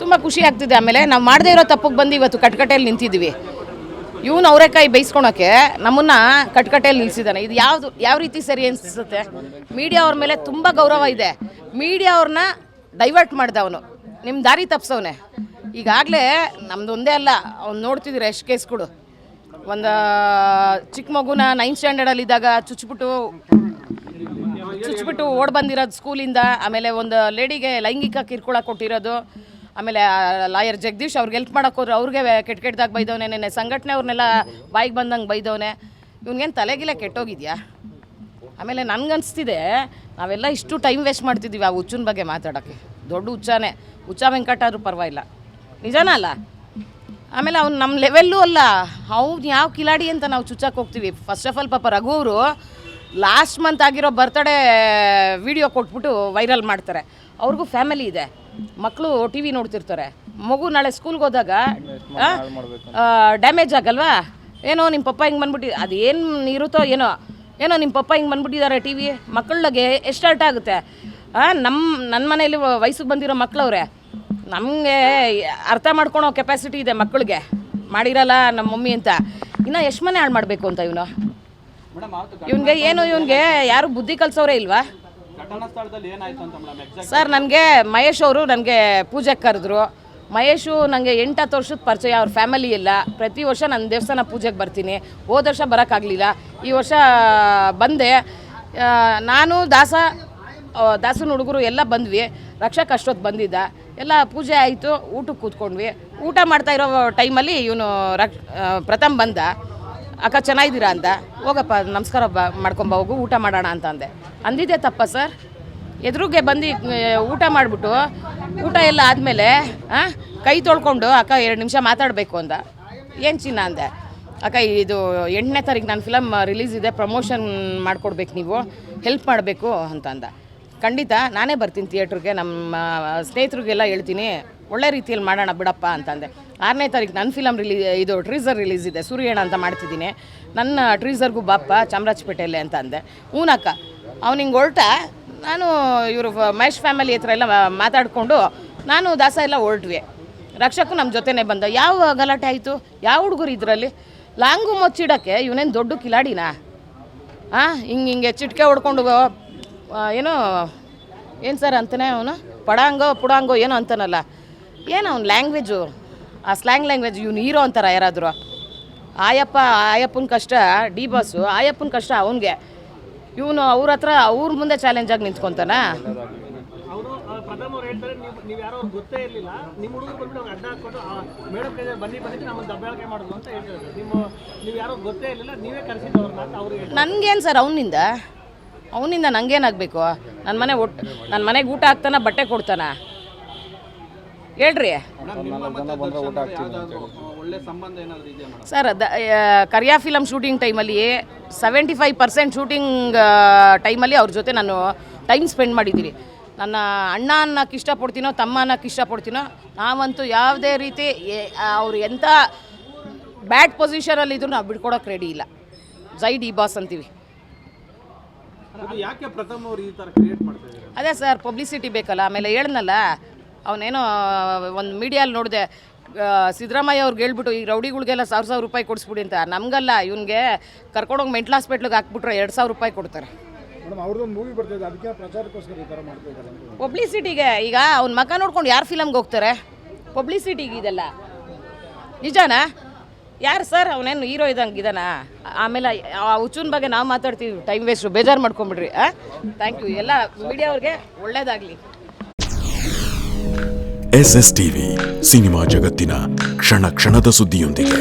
ತುಂಬ ಖುಷಿ ಆಗ್ತಿದೆ. ಆಮೇಲೆ ನಾವು ಮಾಡದೇ ಇರೋ ತಪ್ಪಿಗೆ ಬಂದು ಇವತ್ತು ಕಟ್ಕಟೆಯಲ್ಲಿ ನಿಂತಿದ್ದೀವಿ. ಇವನು ಅವರೆಕಾಯಿ ಬೇಯಿಸ್ಕೊಳಕ್ಕೆ ನಮ್ಮನ್ನು ಕಟ್ಕಟೆಯಲ್ಲಿ ನಿಲ್ಲಿಸಿದ್ದಾನೆ. ಇದು ಯಾವ ರೀತಿ ಸರಿ ಅನಿಸುತ್ತೆ? ಮೀಡಿಯಾ ಅವ್ರ ಮೇಲೆ ತುಂಬ ಗೌರವ ಇದೆ. ಮೀಡಿಯಾ ಅವ್ರನ್ನ ಡೈವರ್ಟ್ ಮಾಡಿದೆ ಅವನು, ನಿಮ್ಮ ದಾರಿ ತಪ್ಪಿಸವನೆ. ಈಗಾಗಲೇ ನಮ್ಮದು ಒಂದೇ ಅಲ್ಲ, ಅವ್ನು ನೋಡ್ತಿದ್ದೀರ ಎಷ್ಟು ಕೇಸ್ಗಳು. ಒಂದು ಚಿಕ್ಕ ಮಗುನ 9th ಸ್ಟ್ಯಾಂಡರ್ಡಲ್ಲಿದ್ದಾಗ ಚುಚ್ಚಿಬಿಟ್ಟು ಓಡ್ ಬಂದಿರೋದು ಸ್ಕೂಲಿಂದ. ಆಮೇಲೆ ಒಂದು ಲೇಡಿಗೆ ಲೈಂಗಿಕ ಕಿರುಕುಳ ಕೊಟ್ಟಿರೋದು. ಆಮೇಲೆ ಲಾಯರ್ ಜಗದೀಶ್ ಅವ್ರಿಗೆ ಹೆಲ್ಪ್ ಮಾಡೋಕ್ಕೋರು ಅವ್ರಿಗೆ ಕೆಟ್ಟದಾಗ ಬೈದವನೆ. ನೆನ್ನೆ ಸಂಘಟನೆ ಅವ್ರನ್ನೆಲ್ಲ ಬಾಯಿಗೆ ಬಂದಂಗೆ ಬೈದವನೆ. ಇವ್ನಿಗೇನು ತಲೆಗಿಲ್ಲ ಕೆಟ್ಟೋಗಿದ್ಯಾ? ಆಮೇಲೆ ನನಗನ್ನಿಸ್ತಿದೆ ನಾವೆಲ್ಲ ಇಷ್ಟು ಟೈಮ್ ವೇಸ್ಟ್ ಮಾಡ್ತಿದ್ದೀವಿ ಆ ಹುಚ್ಚನ ಬಗ್ಗೆ ಮಾತಾಡೋಕ್ಕೆ. ದೊಡ್ಡ ಹುಚ್ಚಾನೆ, ಹುಚ್ಚ ವೆಂಕಟ ಆದರೂ ಪರವಾಗಿಲ್ಲ, ನಿಜಾನ ಅಲ್ಲ? ಆಮೇಲೆ ಅವ್ನು ನಮ್ಮ ಲೆವೆಲ್ಲೂ ಅಲ್ಲ, ಅವ್ನು ಯಾವ ಕಿಲಾಡಿ ಅಂತ ನಾವು ಚುಚ್ಚಕ್ಕೆ ಹೋಗ್ತೀವಿ. ಫಸ್ಟ್ ಆಫ್ ಆಲ್ ಪಾಪ ರಘು ಅವರು ಲಾಸ್ಟ್ ಮಂತ್ ಆಗಿರೋ ಬರ್ತ್ಡೇ ವಿಡಿಯೋ ಕೊಟ್ಬಿಟ್ಟು ವೈರಲ್ ಮಾಡ್ತಾರೆ. ಅವ್ರಿಗೂ ಫ್ಯಾಮಿಲಿ ಇದೆ, ಮಕ್ಕಳು ಟಿ ವಿ ನೋಡ್ತಿರ್ತಾರೆ. ಮಗು ನಾಳೆ ಸ್ಕೂಲ್ಗೆ ಹೋದಾಗ ಡ್ಯಾಮೇಜ್ ಆಗಲ್ವಾ? ಏನೋ ನಿಮ್ಮ ಪಪ್ಪ ಹಿಂಗೆ ಬಂದ್ಬಿಟ್ಟು ಅದೇನು ಇರುತ್ತೋ ಏನೋ ನಿಮ್ಮ ಪಪ್ಪ ಹಿಂಗೆ ಬಂದ್ಬಿಟ್ಟಿದ್ದಾರೆ ಟಿ ವಿ ಮಕ್ಕಳಿಗೆ ಎಷ್ಟು ಅರ್ಥ ಆಗುತ್ತೆ? ನನ್ನ ಮನೆಯಲ್ಲಿ ವಯಸ್ಸಿಗೆ ಬಂದಿರೋ ಮಕ್ಕಳವ್ರೆ, ನಮಗೆ ಅರ್ಥ ಮಾಡ್ಕೊಳೋ ಕೆಪಾಸಿಟಿ ಇದೆ ಮಕ್ಕಳಿಗೆ, ಮಾಡಿರಲ್ಲ ನಮ್ಮ ಮಮ್ಮಿ ಅಂತ. ಇನ್ನು ಎಷ್ಟು ಮನೆ ಹಾಳು ಮಾಡಬೇಕು ಅಂತ ಇವನಿಗೆ ಯಾರು ಬುದ್ಧಿ ಕಲಿಸೋರೇ ಇಲ್ವಾ? ಸರ್, ನನಗೆ ಮಹೇಶ್ ಅವರು ನನಗೆ ಪೂಜೆಗೆ ಕರೆದ್ರು. ಮಹೇಶು ನನಗೆ 8-10 ವರ್ಷದ ಪರಿಚಯ. ಅವ್ರ ಫ್ಯಾಮಿಲಿ ಇಲ್ಲ. ಪ್ರತಿ ವರ್ಷ ನಾನು ದೇವಸ್ಥಾನ ಪೂಜೆಗೆ ಬರ್ತೀನಿ. ಹೋದ ವರ್ಷ ಬರೋಕ್ಕಾಗಲಿಲ್ಲ, ಈ ವರ್ಷ ಬಂದೆ. ನಾನು ದಾಸನ ಹುಡುಗರು ಎಲ್ಲ ಬಂದ್ವಿ. ರಕ್ಷಕ್ ಅಷ್ಟೊತ್ತು ಬಂದಿದ್ದ. ಎಲ್ಲ ಪೂಜೆ ಆಯಿತು, ಊಟಕ್ಕೆ ಕೂತ್ಕೊಂಡ್ವಿ. ಊಟ ಮಾಡ್ತಾಯಿರೋ ಟೈಮಲ್ಲಿ ಇವನು ಪ್ರಥಮ್ ಬಂದ. ಅಕ್ಕ ಚೆನ್ನಾಗಿದ್ದೀರಾ ಅಂತ. ಹೋಗಪ್ಪ ನಮಸ್ಕಾರ ಮಾಡ್ಕೊಂಬ ಹೋಗು, ಊಟ ಮಾಡೋಣ ಅಂತ ಅಂದಿದ್ದೆ ತಪ್ಪ ಸರ್? ಎದುರುಗೆ ಬಂದು ಊಟ ಮಾಡಿಬಿಟ್ಟು ಊಟ ಎಲ್ಲ ಆದಮೇಲೆ ಕೈ ತೊಳ್ಕೊಂಡು ಅಕ್ಕ 2 ನಿಮಿಷ ಮಾತಾಡಬೇಕು ಅಂದ. ಏನು ಚಿನ್ನ ಅಂದೆ. ಅಕ್ಕ ಇದು 8ನೇ ತಾರೀಕು ನನ್ನ ಫಿಲಮ್ ರಿಲೀಸ್ ಇದೆ, ಪ್ರಮೋಷನ್ ಮಾಡಿಕೊಡ್ಬೇಕು, ನೀವು ಹೆಲ್ಪ್ ಮಾಡಬೇಕು ಅಂತ ಅಂದ. ಖಂಡಿತ ನಾನೇ ಬರ್ತೀನಿ ಥಿಯೇಟ್ರಿಗೆ, ನಮ್ಮ ಸ್ನೇಹಿತರಿಗೆಲ್ಲ ಹೇಳ್ತೀನಿ, ಒಳ್ಳೆ ರೀತಿಯಲ್ಲಿ ಮಾಡೋಣ ಬಿಡಪ್ಪ ಅಂತಂದೆ. 6ನೇ ತಾರೀಕು ನನ್ನ ಫಿಲಮ್ ಟ್ರೀಸರ್ ರಿಲೀಸ್ ಇದೆ, ಸೂರ್ಯಣ್ಣ ಅಂತ ಮಾಡ್ತಿದ್ದೀನಿ, ನನ್ನ ಟ್ರೀಸರ್ಗೂ ಬಾಪ್ಪ ಚಾಮರಾಜಪೇಟೆಯಲ್ಲೇ ಅಂತ ಅಂದೆ. ಹೂನಕ್ಕ. ಅವ್ನು ಹಿಂಗೆ ಹೊರಟ, ನಾನು ಇವರು ಮಹೇಶ್ ಫ್ಯಾಮಿಲಿ ಹತ್ರ ಎಲ್ಲ ಮಾತಾಡಿಕೊಂಡು ನಾನು ದಾಸ ಎಲ್ಲ ಹೊರಟ್ವಿ. ರಕ್ಷಕು ನಮ್ಮ ಜೊತೆನೇ ಬಂದ. ಯಾವ ಗಲಾಟೆ ಆಯಿತು? ಯಾವ ಹುಡುಗರು ಇದರಲ್ಲಿ? ಲಾಂಗು ಮುಚ್ಚಿಡೋಕ್ಕೆ ಇವನೇನು ದೊಡ್ಡ ಕಿಲಾಡಿನಾ? ಹಿಂಗೆ ಚಿಟ್ಕೆ ಹೊಡ್ಕೊಂಡು ಏನು ಸರ್ ಅಂತಾನೆ ಅವನು ಪುಡಾಂಗೋ ಏನೋ ಅಂತಾನಲ್ಲ, ಏನು ಅವ್ನು ಲ್ಯಾಂಗ್ವೇಜು, ಆ ಸ್ಲ್ಯಾಂಗ್ ಲ್ಯಾಂಗ್ವೇಜ್. ಇವನು ಹೀರೋ ಅಂತಾರ ಯಾರಾದರೂ? ಆಯಪ್ಪನ ಕಷ್ಟ ಡಿ ಬಾಸು, ಆಯಪ್ಪನ ಕಷ್ಟ ಅವನಿಗೆ. ಇವನು ಅವ್ರ ಹತ್ರ ಅವ್ರ ಮುಂದೆ ಚಾಲೆಂಜಾಗಿ ನಿಂತ್ಕೊತಾನ. ನನಗೇನು ಸರ್ ಅವನಿಂದ ನಂಗೇನಾಗಬೇಕು? ನನ್ನ ಮನೆಗೆ ಊಟ ಹಾಕ್ತಾನ, ಬಟ್ಟೆ ಕೊಡ್ತಾನ? ಹೇಳ್ರಿ ಸರ್. ಕರಿಯಾ ಫಿಲಮ್ ಶೂಟಿಂಗ್ ಟೈಮಲ್ಲಿ 75% ಶೂಟಿಂಗ್ ಟೈಮಲ್ಲಿ ಅವ್ರ ಜೊತೆ ನಾನು ಟೈಮ್ ಸ್ಪೆಂಡ್ ಮಾಡಿದ್ದೀನಿ. ನನ್ನ ಅಣ್ಣ ಅನ್ನೋಕ್ಕೆ ಇಷ್ಟಪಡ್ತೀನೋ, ತಮ್ಮ ಅನ್ನೋಕ್ಕೆ ಇಷ್ಟಪಡ್ತೀನೋ, ನಾವಂತೂ ಯಾವುದೇ ರೀತಿ ಅವ್ರು ಎಂಥ ಬ್ಯಾಡ್ ಪೊಸಿಷನಲ್ಲಿದ್ದರೂ ನಾವು ಬಿಡ್ಕೊಡೋಕೆ ರೆಡಿ ಇಲ್ಲ. ಜೈ ಡಿ ಬಾಸ್ ಅಂತೀವಿ. ಅದೇ ಸರ್, ಪಬ್ಲಿಸಿಟಿ ಬೇಕಲ್ಲ. ಆಮೇಲೆ ಹೇಳ್ನಲ್ಲ, ಅವನೇನೋ ಒಂದು ಮೀಡಿಯಲ್ಲಿ ನೋಡಿದೆ, ಸಿದ್ದರಾಮಯ್ಯ ಅವ್ರಿಗೆ ಹೇಳ್ಬಿಟ್ಟು ಈ ರೌಡಿಗಳಿಗೆಲ್ಲ 1,000 ರೂಪಾಯಿ ಕೊಡಿಸ್ಬಿಡಿ ಅಂತ. ನಮಗಲ್ಲ, ಇವನಿಗೆ ಕರ್ಕೊಂಡೋಗಿ ಮೆಂಟಲ್ ಹಾಸ್ಪಿಟ್ಲಿಗೆ ಹಾಕ್ಬಿಟ್ರೆ 2,000 ರೂಪಾಯಿ ಕೊಡ್ತಾರೆ ಪಬ್ಲಿಸಿಟಿಗೆ. ಈಗ ಅವ್ನ ಮಕ ನೋಡ್ಕೊಂಡು ಯಾರು ಫಿಲಮ್ಗೆ ಹೋಗ್ತಾರೆ? ಪಬ್ಲಿಸಿಟಿಗೆ ಇದೆಲ್ಲ ನಿಜಾನಾ? ಯಾರು ಸರ್? ಅವನೇನು ಹೀರೋ ಇದ್ದಂಗೆ ಇದಾನ? ಆಮೇಲೆ ಆ ಹುಚ್ಚುನ ಬಗ್ಗೆ ನಾವು ಮಾತಾಡ್ತೀವಿ, ಟೈಮ್ ವೇಸ್ಟು, ಬೇಜಾರು ಮಾಡ್ಕೊಂಬಿಡ್ರಿ. Thank you. ಎಲ್ಲ ಮೀಡಿಯಾವ್ರಿಗೆ ಒಳ್ಳೇದಾಗಲಿ. SS TV ಸಿನಿಮಾ ಜಗತ್ತಿನ ಕ್ಷಣ ಕ್ಷಣದ ಸುದ್ದಿಯೊಂದಿಗೆ.